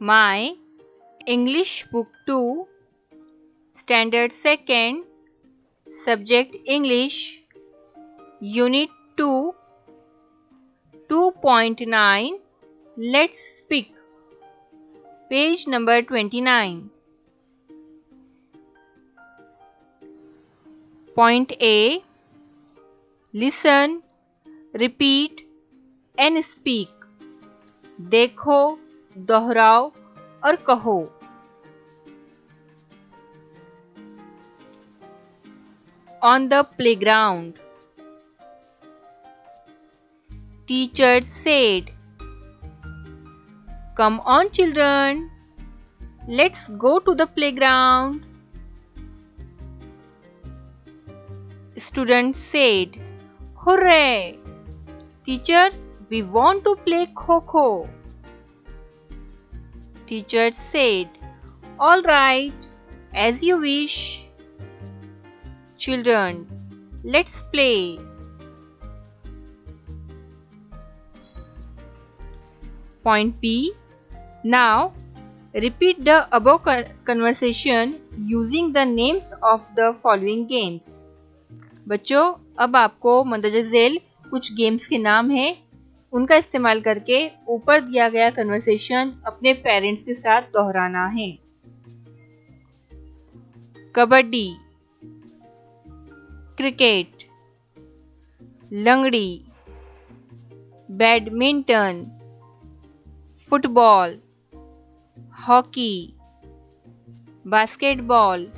My English Book 2, Standard 2nd, Subject English, Unit 2, 2.9. Let's speak. Page number 29. Point A. Listen, repeat and speak. देखो, दोहराओ और कहो. On the playground. Teacher said, "Come on, children. Let's go to the playground." Student said, "Hooray! Teacher, we want to play Kho-Kho." Teacher said, "All right, as you wish." Children, let's play. Point B. Now, repeat the above conversation using the names of the following games. बच्चों, अब आपको मंदरजा झेल कुछ games के नाम हैं, उनका इस्तेमाल करके ऊपर दिया गया कन्वर्सेशन अपने पेरेंट्स के साथ दोहराना है. कबड्डी, क्रिकेट, लंगड़ी, badminton, football, hockey, basketball,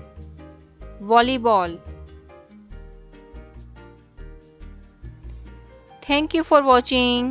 volleyball. Thank you for watching.